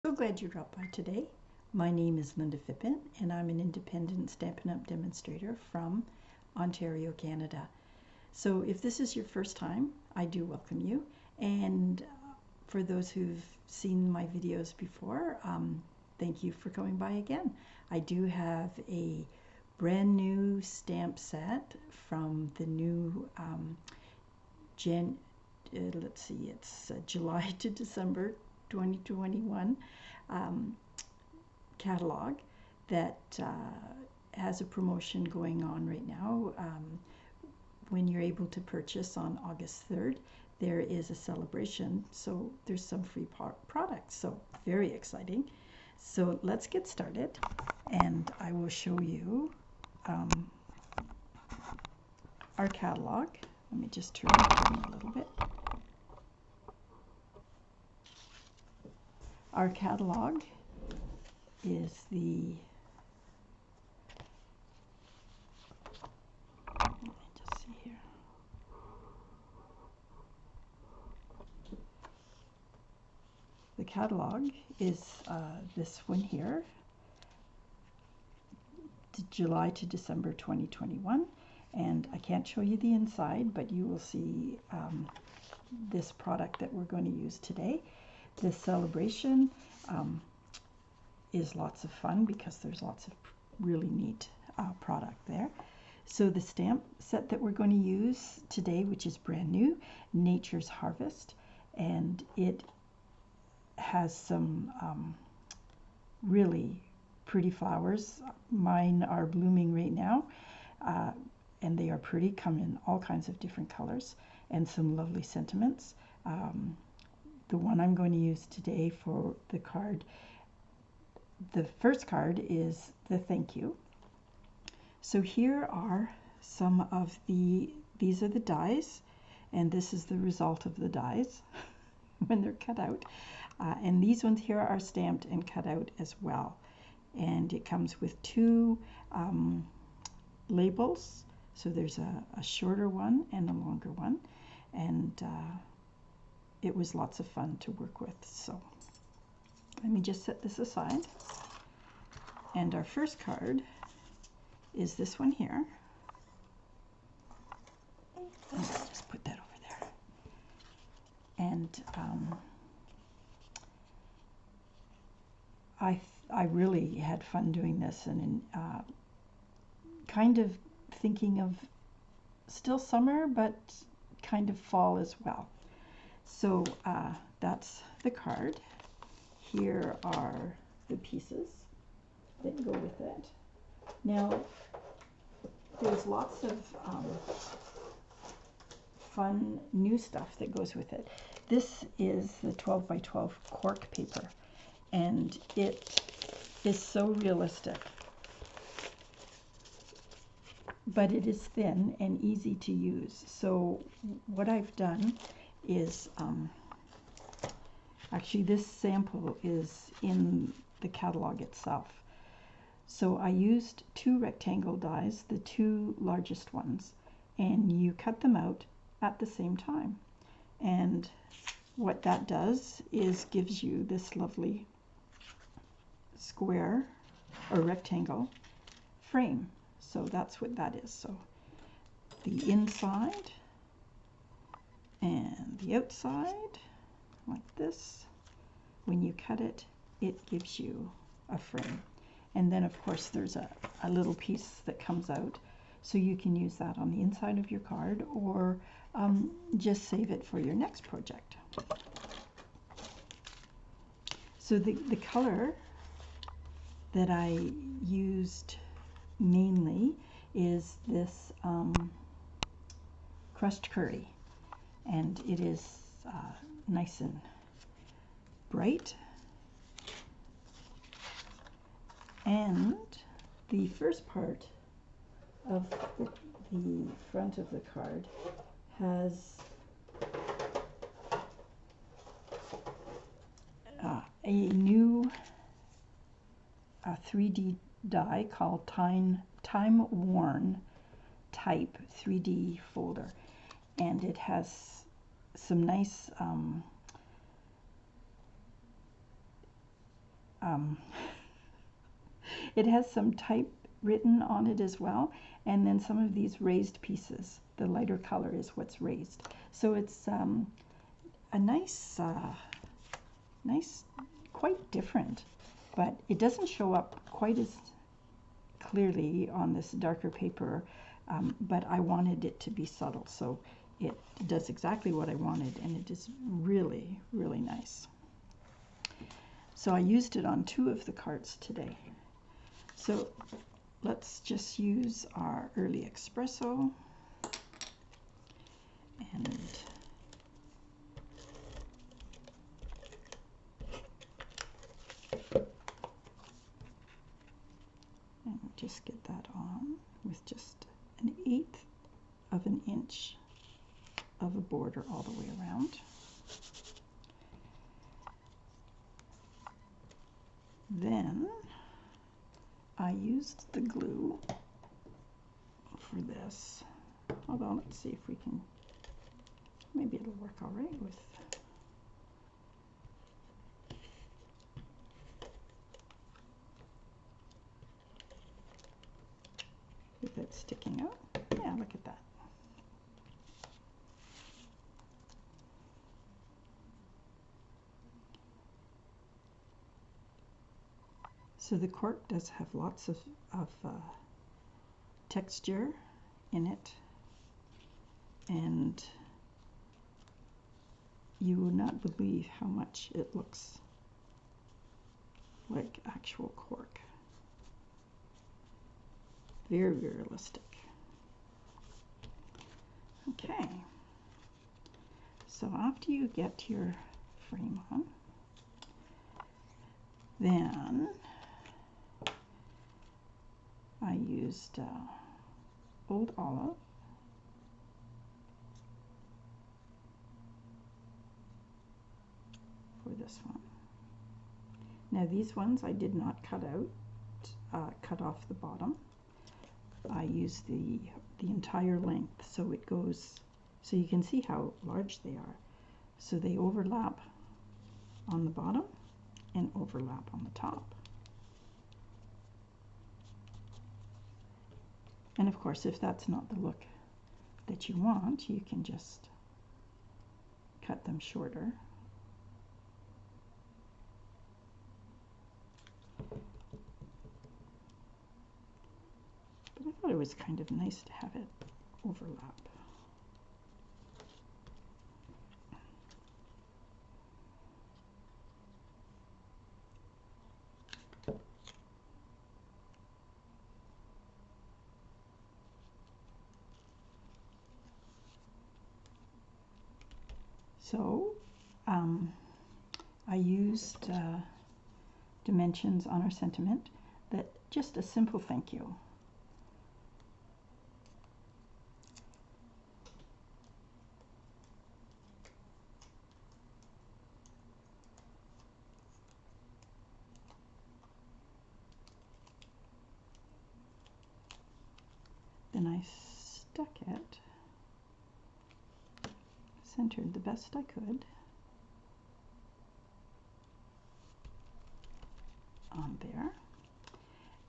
So glad you dropped by today. My name is Linda Phippen, and I'm an independent Stampin' Up! Demonstrator from Ontario, Canada. So if this is your first time, I do welcome you. And for those who've seen my videos before, thank you for coming by again. I do have a brand new stamp set from the new it's July to December 2021 catalog that has a promotion going on right now. When you're able to purchase on August 3rd, there is a celebration, so there's some free products, so very exciting. So let's get started, and I will show you our catalog. Let me just turn it a little bit. Our catalog is the, let me just see here. The catalog is this one here, July to December 2021. And I can't show you the inside, but you will see this product that we're going to use today. This celebration is lots of fun because there's lots of really neat product there. So the stamp set that we're going to use today, which is brand new, Nature's Harvest, and it has some really pretty flowers. Mine are blooming right now, and they are pretty, come in all kinds of different colors and some lovely sentiments. The one I'm going to use today for the card, the first card is the thank you. So here are some of these are the dies, and this is the result of the dies when they're cut out. And these ones here are stamped and cut out as well. And it comes with two labels. So there's a shorter one and a longer one. And it was lots of fun to work with. So let me just set this aside. And our first card is this one here. And I'll just put that over there. And I really had fun doing this, and kind of thinking of still summer, but kind of fall as well. So that's the card. Here are the pieces that go with it. Now, there's lots of fun new stuff that goes with it. This is the 12 by 12 cork paper, and it is so realistic. But it is thin and easy to use. So what I've done is, actually this sample is in the catalog itself. So I used two rectangle dies, the two largest ones, and you cut them out at the same time. And what that does is gives you this lovely square or rectangle frame. So that's what that is. So the inside and the outside, like this. When you cut it, it gives you a frame. And then of course there's a little piece that comes out. So you can use that on the inside of your card, or just save it for your next project. So the color that I used mainly is this crushed curry, and it is nice and bright. And the first part of the front of the card has a new 3D die called timeworn type 3D folder, and it has some nice um, it has some type written on it as well, and then some of these raised pieces. The lighter color is what's raised. So it's a nice, quite different, but it doesn't show up quite as clearly on this darker paper, but I wanted it to be subtle, so it does exactly what I wanted, and it is really, really nice. So I used it on 2 of the cards today. So let's just use our early espresso and just get that on with just 1/8 of an inch of a border all the way around. Then I used the glue for this, although let's see if we can, maybe it'll work all right with it sticking out. Yeah, look at that. So the cork does have lots of texture in it, and you will not believe how much it looks like actual cork. Very realistic. Okay, so after you get your frame on, then I used old olive for this one. Now these ones I did not cut out, cut off the bottom. I used the entire length, so it goes, so you can see how large they are. So they overlap on the bottom and overlap on the top. And of course, if that's not the look that you want, you can just cut them shorter. But I thought it was kind of nice to have it overlap. So I used dimensions on our sentiment, that just a simple thank you. Then I stuck it, centered the best I could on there.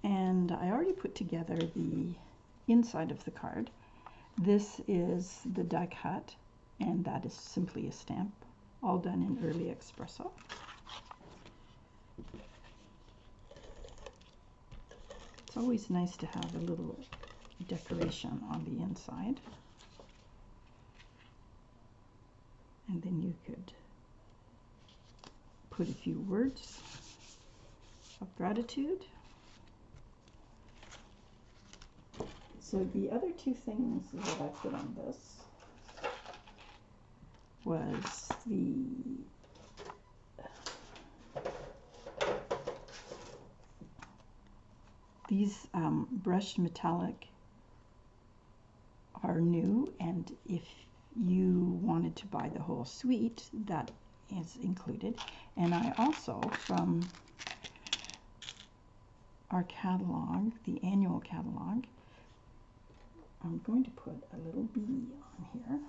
And I already put together the inside of the card. This is the die cut, and that is simply a stamp, all done in early espresso. It's always nice to have a little decoration on the inside. And then you could put a few words of gratitude. So the other 2 things that I put on this was these brushed metallic are new, and if you wanted to buy the whole suite, that is included. And I also, from our catalog, the annual catalog, I'm going to put a little bee on here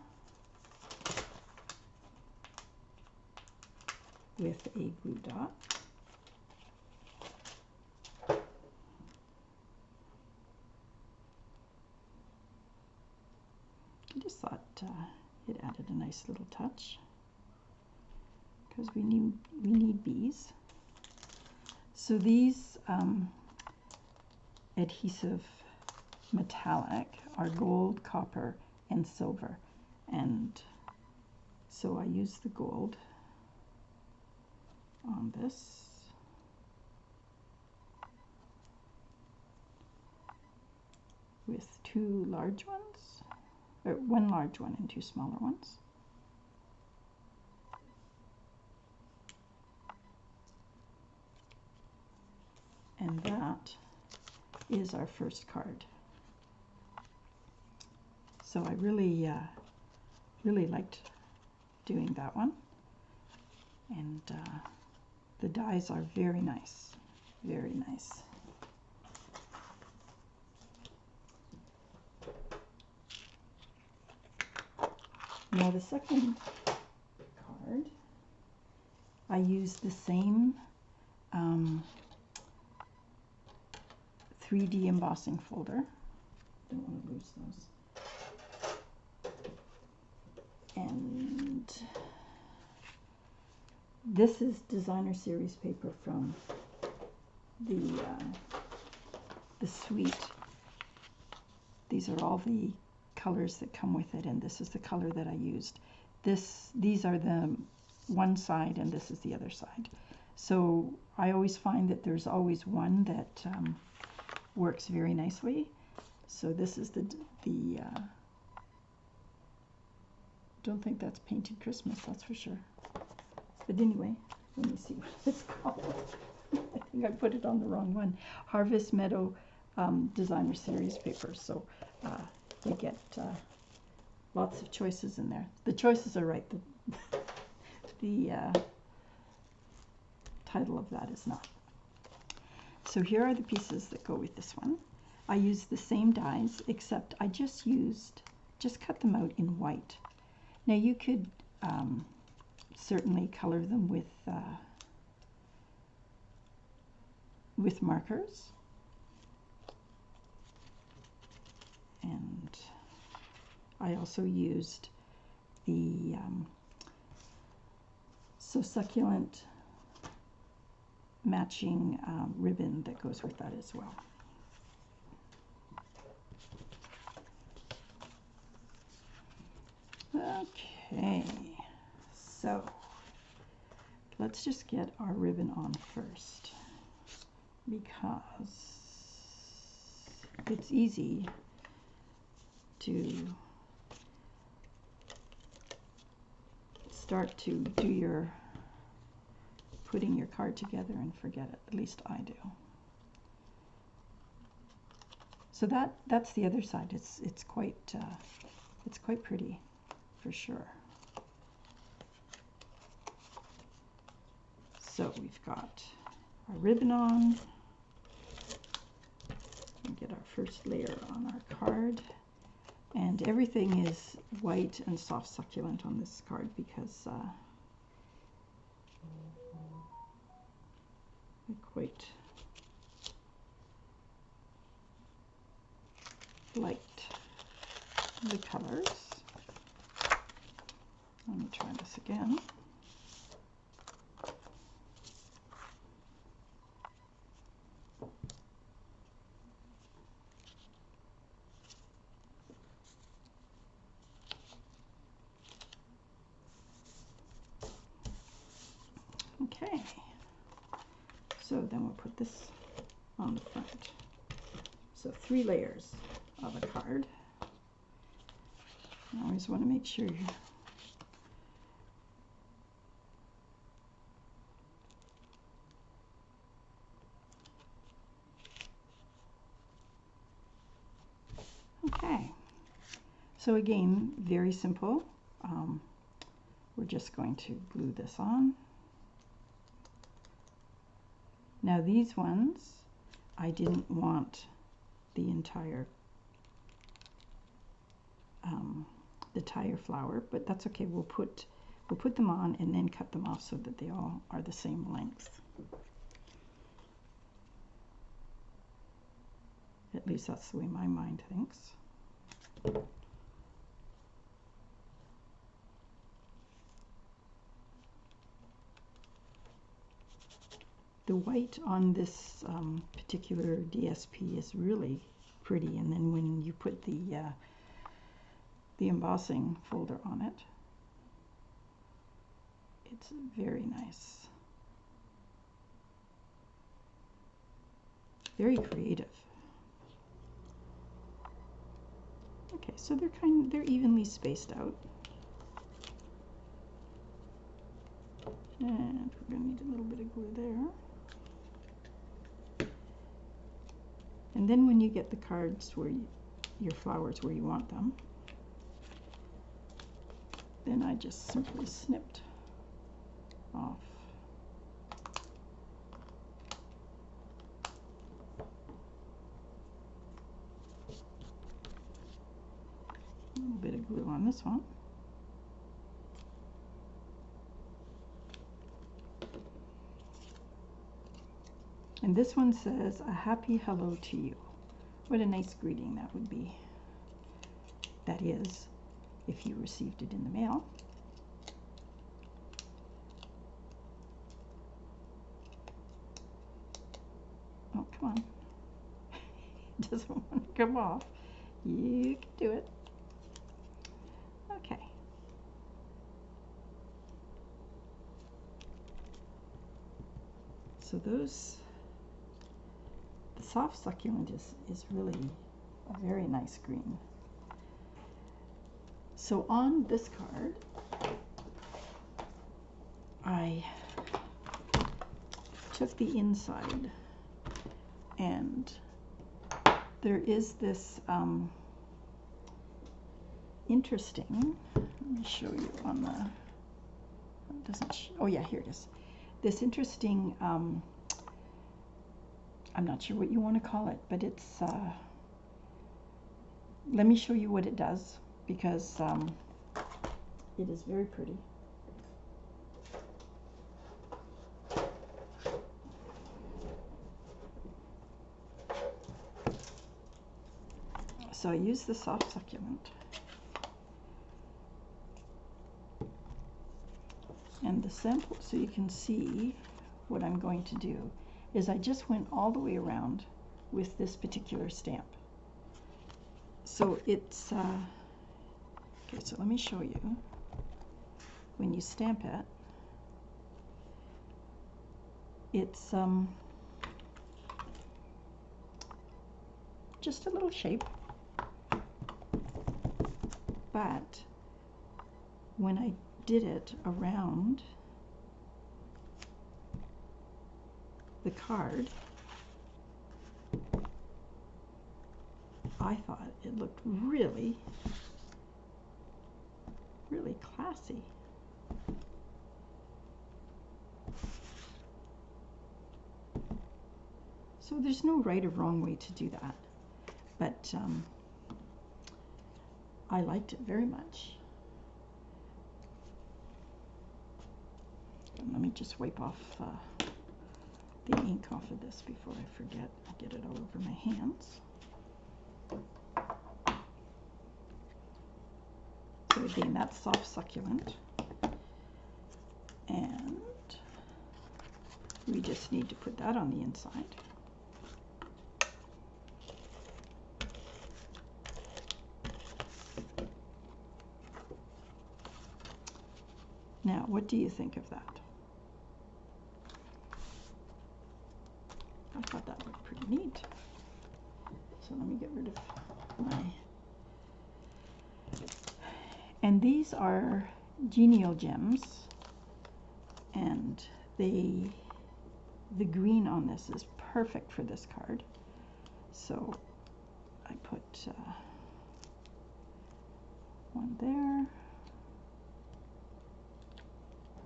with a glue dot. thought it added a nice little touch because we need bees. So these adhesive metallic are gold, copper, and silver, and so I use the gold on this. With two large ones, or one large one and two smaller ones. And that is our first card. So I really liked doing that one. And the dies are very nice, very nice. Now the second card, I used the same 3D embossing folder. Don't want to lose those. And this is designer series paper from the suite. These are all the colors that come with it, and this is the color that I used. These are the one side and this is the other side. So I always find that there's always one that works very nicely. So this is the don't think that's Painted Christmas, that's for sure. But anyway, let me see what it's called. I think I put it on the wrong one. Harvest Meadow designer series paper. So you get lots of choices in there. The choices are right. The title of that is not. So here are the pieces that go with this one. I used the same dies, except I just cut them out in white. Now you could certainly color them with markers. And I also used the succulent matching ribbon that goes with that as well. Okay, so let's just get our ribbon on first, because it's easy to start to do putting your card together and forget it. At least I do. So that's the other side. It's quite pretty, for sure. So we've got our ribbon on. We get our first layer on our card. And everything is white and soft succulent on this card because I quite liked the colors. Let me try this again. Okay, so then we'll put this on the front. So 3 layers of a card. I always want to make sure you okay. So again, very simple. We're just going to glue this on. Now these ones, I didn't want the entire flower, but that's okay. We'll put them on and then cut them off so that they all are the same length. At least that's the way my mind thinks. the white on this particular DSP is really pretty, and then when you put the embossing folder on it, it's very nice. Very creative. Okay, so they're evenly spaced out. And we're going to need a little bit of glue there. And then when you get the cards where your flowers where you want them, then I just simply snipped off. A little bit of glue on this one. And this one says, "A happy hello to you." What a nice greeting that would be. That is, if you received it in the mail. Oh, come on. It doesn't want to come off. You can do it. Okay. So those, the soft succulent is really a very nice green. So on this card, I took the inside, and there is this interesting, let me show you on the, it doesn't, oh yeah, here it is. This interesting, I'm not sure what you want to call it, but it's, let me show you what it does, because it is very pretty. So I use the soft succulent. And the sample, so you can see what I'm going to do, is I just went all the way around with this particular stamp. So it's, okay, so let me show you. When you stamp it, it's just a little shape. But when I did it around the card, I thought it looked really, really classy. So there's no right or wrong way to do that, but I liked it very much. And let me just wipe off the ink off of this before I forget. I get it all over my hands. So again, that's soft succulent. And we just need to put that on the inside. Now, what do you think of that? I thought that looked pretty neat. So let me get rid of my... And these are genial gems, and the green on this is perfect for this card. So I put one there.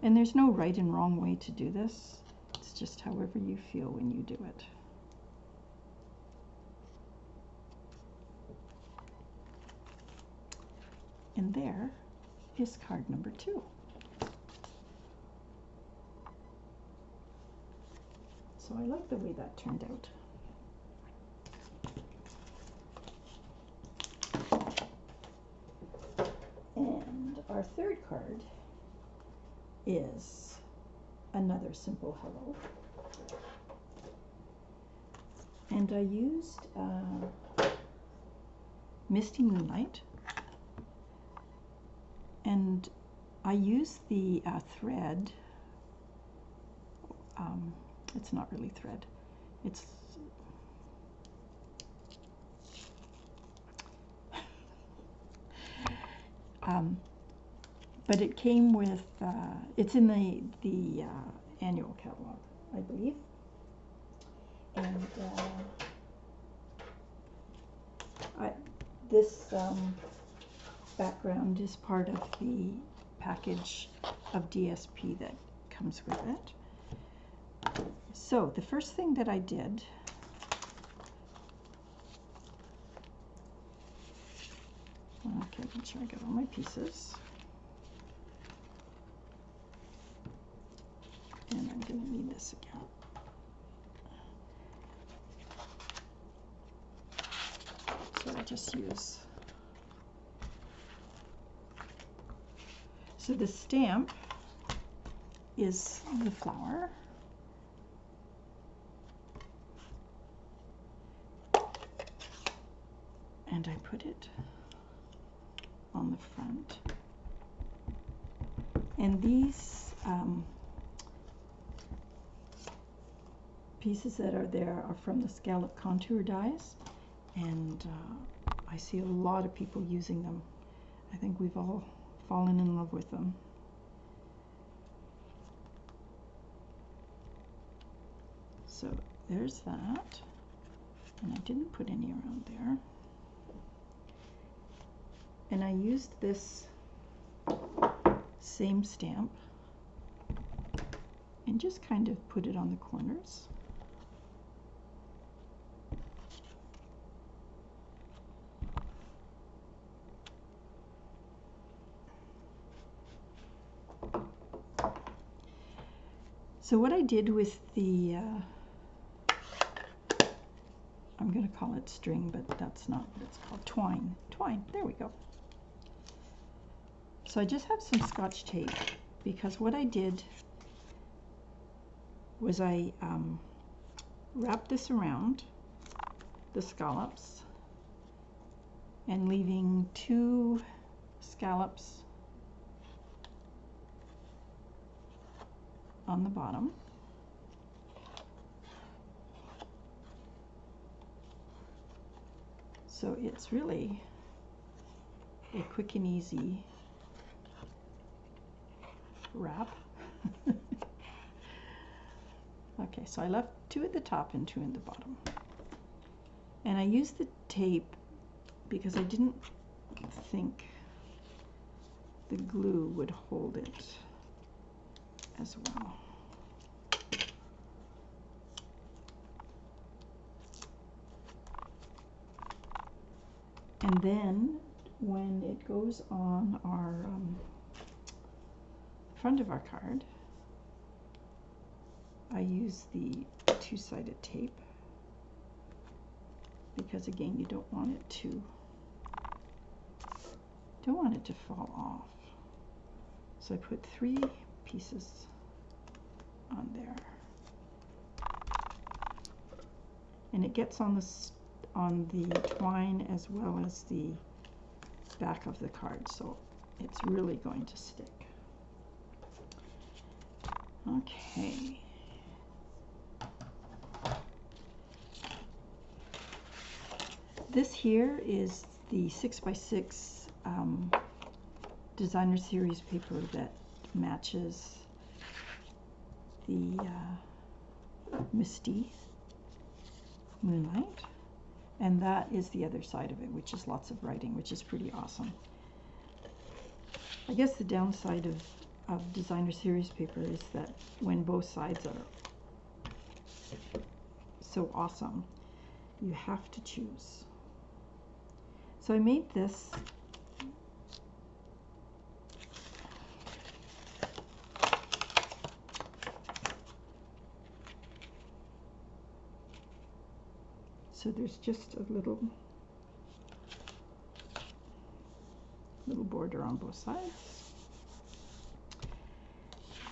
And there's no right and wrong way to do this. It's just however you feel when you do it. And there is card number 2. So I like the way that turned out. And our third card is another simple hello. And I used Misty Moonlight, and I used the thread. It's not really thread. It's but it came with. It's in the annual catalog, I believe, and this background is part of the package of DSP that comes with it. So the first thing that I did, okay, make sure I get all my pieces, and I'm going to need this again. So I just use, so the stamp is the flower, and I put it on the front. And these pieces that are there are from the scallop contour dies, and I see a lot of people using them. I think we've all fallen in love with them. So there's that, and I didn't put any around there. And I used this same stamp and just kind of put it on the corners. So what I did with the, I'm going to call it string, but that's not what it's called, twine. Twine, there we go. So I just have some Scotch tape, because what I did was I wrapped this around the scallops and leaving 2 scallops on the bottom. So it's really a quick and easy wrap. Okay, so I left 2 at the top and 2 in the bottom. And I used the tape because I didn't think the glue would hold it as well. And then when it goes on our front of our card, I use the 2-sided tape, because again, you don't want it to fall off. So I put 3 pieces on there, and it gets on the twine as well as the back of the card, so it's really going to stick. Okay. This here is the 6x6 designer series paper that matches the Misty Moonlight, and that is the other side of it, which is lots of writing, which is pretty awesome. I guess the downside of designer series paper is that when both sides are so awesome, you have to choose. So I made this so there's just a little border on both sides.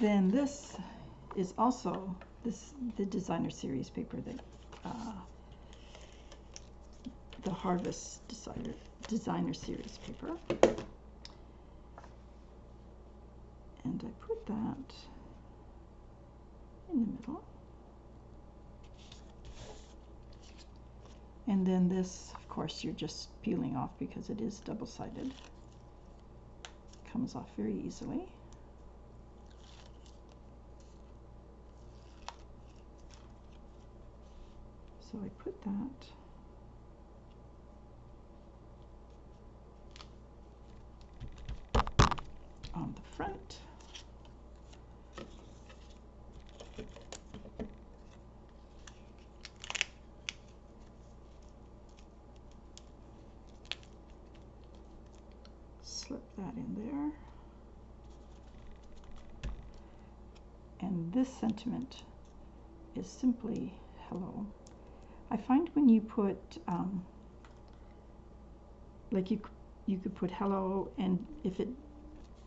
Then this is also the designer series paper that the Harvest Designer Series paper. And I put that in the middle. And then this, of course, you're just peeling off because it is double-sided. Comes off very easily. So I put that on the front. Slip that in there. And this sentiment is simply hello. I find when you put, like you could put hello, and if it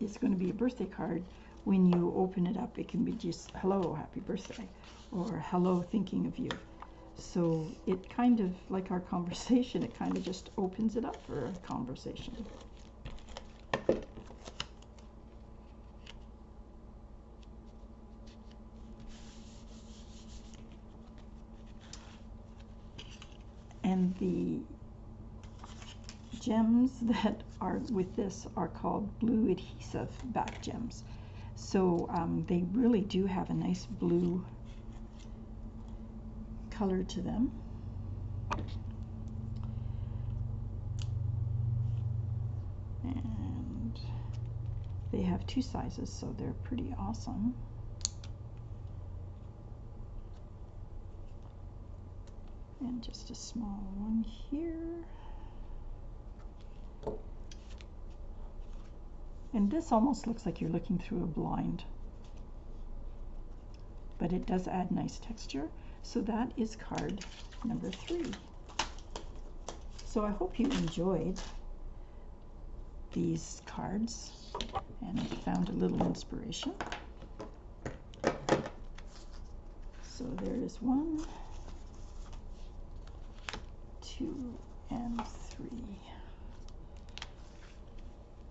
is going to be a birthday card, when you open it up, it can be just hello, happy birthday, or hello, thinking of you. So it kind of, like our conversation, it kind of just opens it up for a conversation. And the gems that are with this are called blue adhesive back gems. So they really do have a nice blue color to them. And they have two sizes, so they're pretty awesome. And just a small one here. And this almost looks like you're looking through a blind, but it does add nice texture. So that is card number 3. So I hope you enjoyed these cards and found a little inspiration. So there is 1, 2, and 3.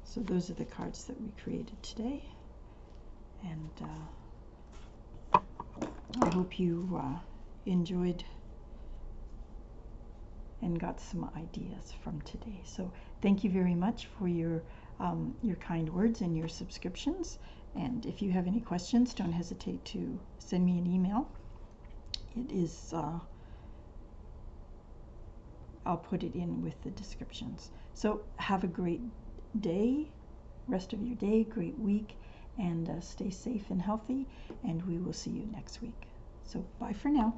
So those are the cards that we created today, and I hope you enjoyed and got some ideas from today. So thank you very much for your kind words and your subscriptions, and if you have any questions, don't hesitate to send me an email. It is I'll put it in with the descriptions. So have a great day, rest of your day, great week, and stay safe and healthy, and we will see you next week. So bye for now.